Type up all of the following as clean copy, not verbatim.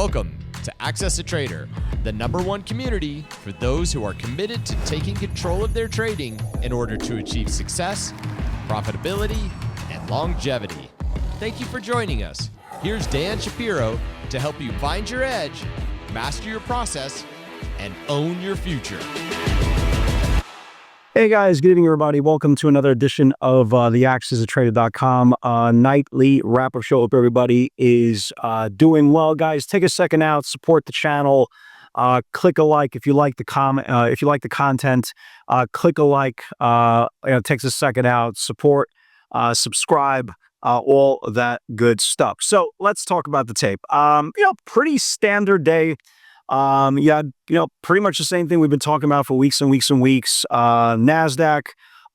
Welcome to Access a Trader, the #1 community for those who are committed to taking control of their trading in order to achieve success, profitability, and longevity. Thank you for joining us. Here's Dan Shapiro to help you find your edge, master your process, and own your future. Hey guys, good evening everybody. Welcome to another edition of the AccessATrader.com nightly wrap-up show. Hope everybody is doing well. Guys, take a second out, support the channel. Click a like if you like the if you like the content. Click a like. It takes a second out. Support, subscribe, all that good stuff. So let's talk about the tape. Pretty standard day. Pretty much the same thing we've been talking about for weeks and weeks and weeks. NASDAQ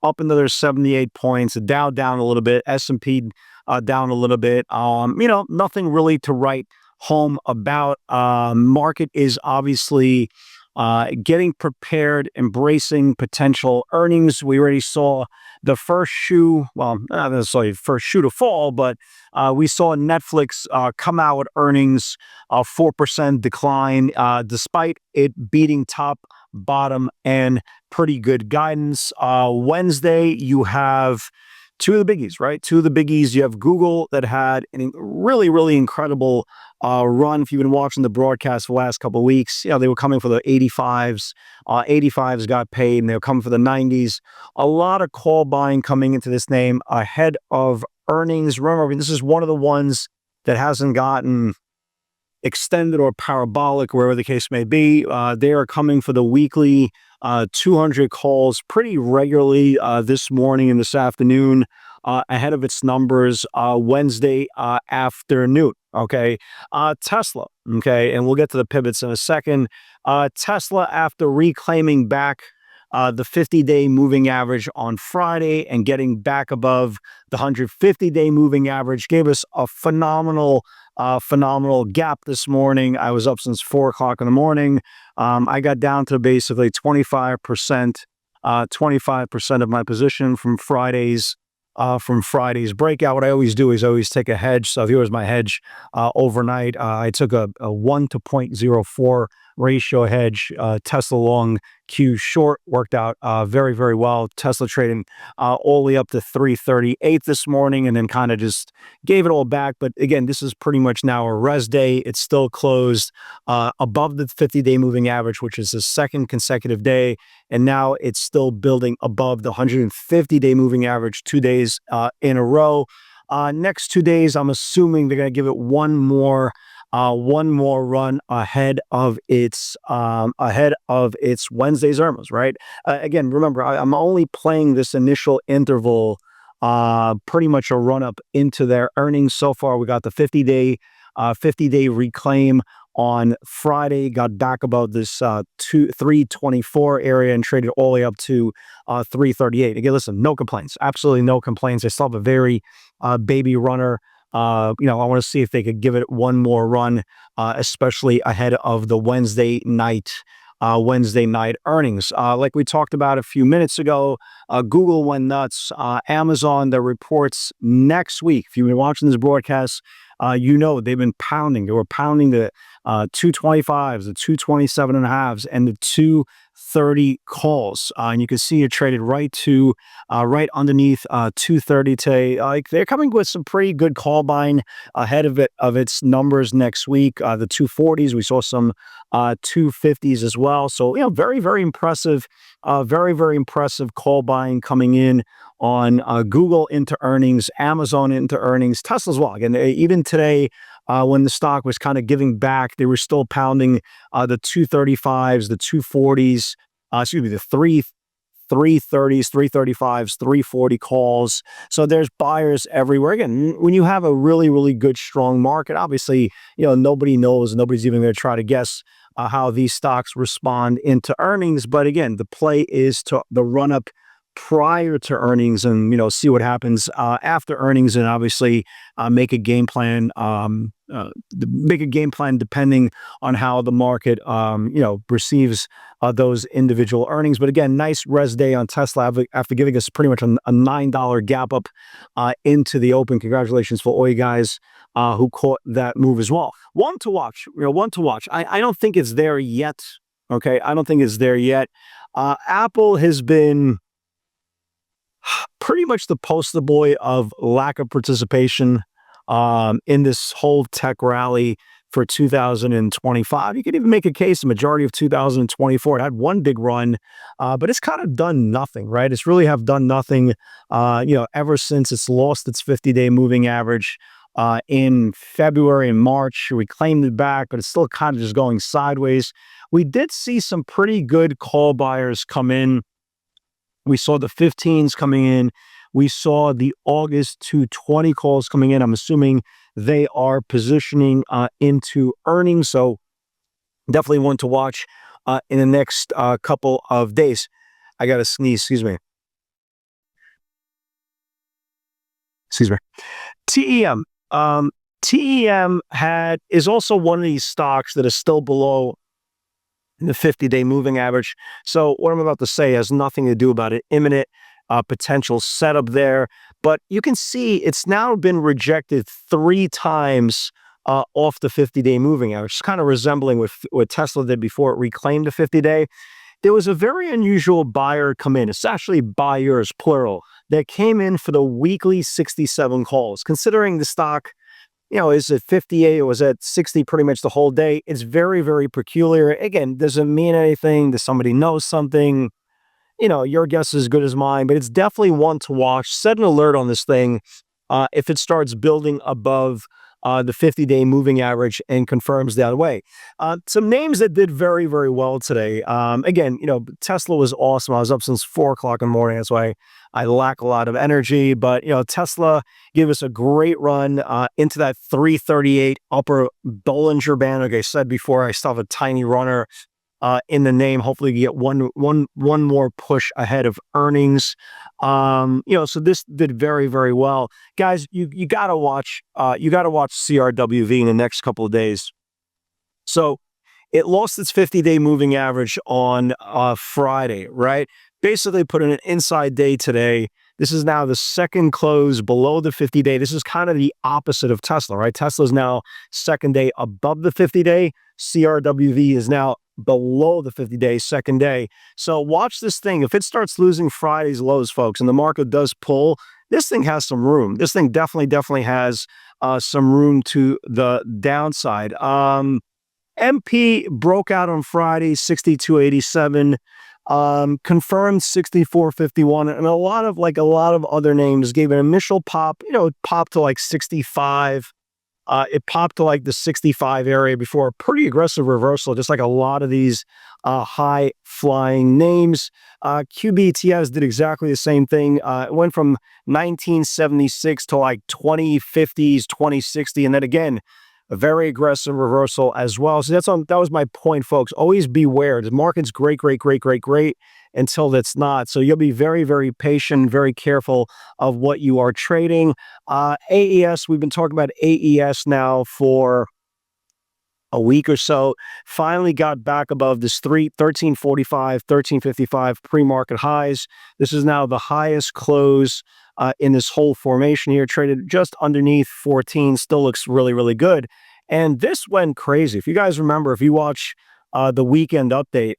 up another 78 points, the Dow down a little bit, S&P down a little bit. Nothing really to write home about. Market is obviously getting prepared, embracing potential earnings. We already saw the first shoe, well, not necessarily first shoe to fall, but we saw Netflix come out with earnings, a 4% decline, despite it beating top, bottom, and pretty good guidance. Wednesday, you have two of the biggies, right? Two of the biggies. You have Google that had a really, really incredible run. If you've been watching the broadcast for the last couple of weeks, they were coming for the 85s. 85s got paid, and they were coming for the 90s. A lot of call buying coming into this name ahead of earnings. Remember, this is one of the ones that hasn't gotten extended or parabolic, wherever the case may be. They are coming for the weekly 200 calls pretty regularly this morning and this afternoon ahead of its numbers Wednesday afternoon. Okay. Tesla. Okay. And we'll get to the pivots in a second. Tesla, after reclaiming back the 50-day moving average on Friday and getting back above the 150-day moving average, gave us a phenomenal gap this morning. I was up since 4 o'clock in the morning. I got down to basically 25% of my position from Friday's breakout. What I always do is always take a hedge. So here was my hedge overnight. I took a 1 to 0.04 ratio hedge, Tesla long, Q short, worked out very, very well. Tesla trading all the way up to 338 this morning, and then kind of just gave it all back. But again, this is pretty much now a rest day. It's still closed above the 50-day moving average, which is the second consecutive day. And now it's still building above the 150-day moving average 2 days in a row. Next 2 days, I'm assuming they're going to give it one more run ahead of its Wednesday's earnings, right? Again, remember, I'm only playing this initial interval, pretty much a run up into their earnings. So far, we got the 50-day reclaim on Friday, got back above this 324 area and traded all the way up to 338. Again, listen, no complaints, absolutely no complaints. I still have a very baby runner. I want to see if they could give it one more run, especially ahead of the Wednesday night earnings. Like we talked about a few minutes ago, Google went nuts. Amazon, the reports next week. If you've been watching this broadcast, they've been pounding. They were pounding the 225s, the 227.5s, and the 230 calls. And you can see it traded right underneath 230 today. They're coming with some pretty good call buying ahead of its numbers next week. The 240s, we saw some 250s as well. So, very, very impressive, very, very impressive call buying coming in on Google into earnings, Amazon into earnings, Tesla as well. Again, even today, when the stock was kind of giving back, they were still pounding the 235s, the 240s, the 330s, 335s, 340 calls. So there's buyers everywhere. Again, when you have a really, really good, strong market, obviously, nobody knows, nobody's even going to try to guess how these stocks respond into earnings. But again, the play is to the run up prior to earnings and, see what happens after earnings, and obviously make a game plan. Make a game plan depending on how the market, receives those individual earnings. But again, nice rest day on Tesla after giving us pretty much a $9 gap up into the open. Congratulations for all you guys who caught that move as well. One to watch, one to watch. I don't think it's there yet. Okay, I don't think it's there yet. Apple has been pretty much the poster boy of lack of participation in this whole tech rally for 2025. You could even make a case the majority of 2024. It had one big run, but it's kind of done nothing, right? It's really have done nothing, ever since it's lost its 50-day moving average in February and March. We claimed it back, but it's still kind of just going sideways. We did see some pretty good call buyers come in. We saw the 15s coming in. We saw the August 220 calls coming in. I'm assuming they are positioning into earnings. So definitely one to watch in the next couple of days. I got to sneeze. Excuse me. TEM. TEM is also one of these stocks that is still below the 50-day moving average. So what I'm about to say has nothing to do about an imminent potential setup there. But you can see it's now been rejected 3 times off the 50-day moving average. It's kind of resembling what Tesla did before it reclaimed the 50-day. There was a very unusual buyer come in. It's actually buyers, plural, that came in for the weekly 67 calls. Considering the stock, is at 58 or was at 60 pretty much the whole day, it's very, very peculiar. Again, doesn't mean anything. Does somebody know something? Your guess is as good as mine, but it's definitely one to watch. Set an alert on this thing if it starts building above the 50-day moving average and confirms the other way. Some names that did very, very well today. Again, Tesla was awesome. I was up since 4 o'clock in the morning. That's why I lack a lot of energy. But, Tesla gave us a great run into that 338 upper Bollinger Band. Like I said before, I still have a tiny runner in the name. Hopefully you get one more push ahead of earnings. So this did very, very well. Guys, you gotta watch CRWV in the next couple of days. So it lost its 50-day moving average on Friday, right? Basically put in an inside day today. This is now the second close below the 50-day. This is kind of the opposite of Tesla, right? Tesla's now second day above the 50-day. CRWV is now below the 50-day second day. So watch this thing. If it starts losing Friday's lows, folks, and the market does pull, this thing has some room. This thing definitely has some room to the downside. MP broke out on Friday, 62.87. Confirmed 64.51, and a lot of other names gave an initial pop. It popped to like 65. It popped to like the 65 area before a pretty aggressive reversal, just like a lot of these high flying names. QBTS did exactly the same thing. It went from 1976 to like 2050s, 2060, and then again a very aggressive reversal as well. So that was my point, folks. Always beware. The market's great until it's not. So you'll be very, very patient, very careful of what you are trading. AES, we've been talking about AES now for a week or so. Finally got back above this 1345, 1355 pre-market highs. This is now the highest close in this whole formation here, traded just underneath 14. Still looks really, really good. And this went crazy. If you guys remember, if you watch the weekend update,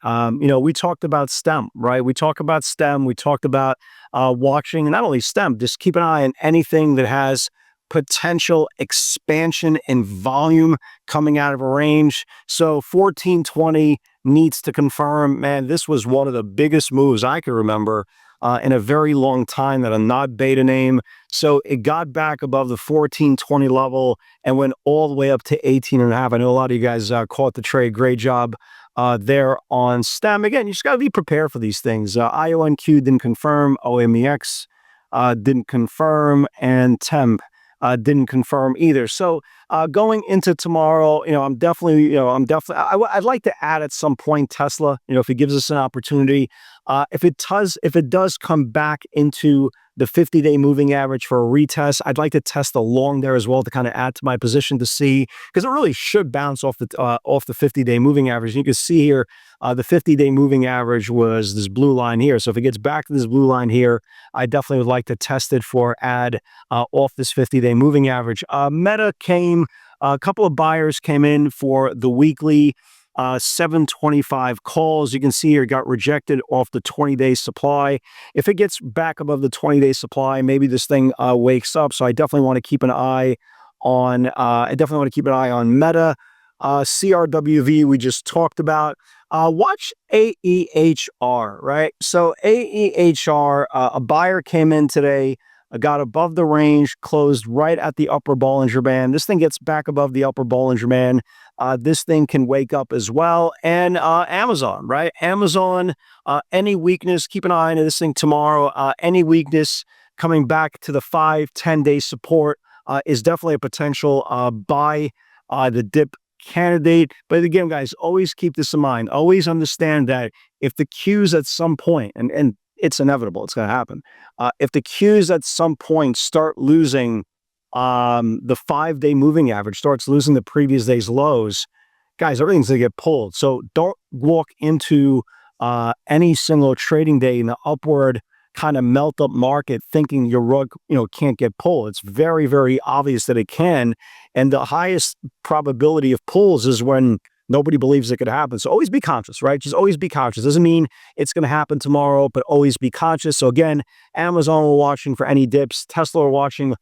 we talked about STEM, right? We talked about STEM. We talked about watching not only STEM, just keep an eye on anything that has potential expansion in volume coming out of a range. So 1420 needs to confirm. Man, this was one of the biggest moves I can remember in a very long time that a not beta name. So it got back above the 1420 level and went all the way up to 18.5. I know a lot of you guys caught the trade. Great job there on STEM. Again, you just got to be prepared for these things. IONQ didn't confirm. OMEX didn't confirm. And TEMP didn't confirm either. So going into tomorrow, I'd like to add at some point Tesla, if it gives us an opportunity. If it does come back into the 50-day moving average for a retest, I'd like to test along there as well to kind of add to my position to see, because it really should bounce off the 50-day moving average. You can see here, the 50-day moving average was this blue line here. So if it gets back to this blue line here, I definitely would like to test it for add off this 50-day moving average. Meta came, a couple of buyers came in for the weekly 725 calls. You can see here, got rejected off the 20-day supply. If it gets back above the 20-day supply, maybe this thing wakes up. So I definitely want to keep an eye on Meta. CRWV we just talked about. Watch AEHR, right? So AEHR, a buyer came in today, got above the range, closed right at the upper Bollinger Band. This thing gets back above the upper Bollinger Band. This thing can wake up as well. And Amazon, right? Amazon, any weakness, keep an eye on this thing tomorrow. Any weakness coming back to the 5-10-day support is definitely a potential buy the dip candidate. But again, guys, always keep this in mind. Always understand that if the Qs at some point, and it's inevitable, it's going to happen. If the Qs at some point start losing the 5-day moving average, starts losing the previous day's lows, guys, everything's going to get pulled. So don't walk into any single trading day in the upward kind of melt up market thinking your rug, can't get pulled. It's very, very obvious that it can. And the highest probability of pulls is when nobody believes it could happen. So always be conscious, right? Just always be conscious. Doesn't mean it's going to happen tomorrow, but always be conscious. So again, Amazon, we're watching for any dips. Tesla, we're watching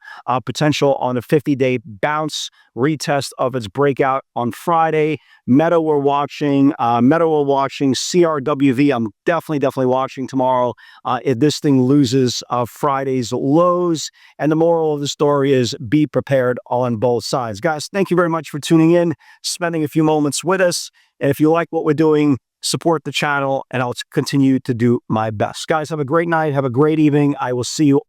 potential on a 50-day bounce retest of its breakout on Friday. Meta, we're watching. CRWV, I'm definitely watching tomorrow if this thing loses Friday's lows. And the moral of the story is be prepared on both sides. Guys, thank you very much for tuning in, spending a few moments with us. And if you like what we're doing, support the channel, and I'll continue to do my best. Guys, have a great night. Have a great evening. I will see you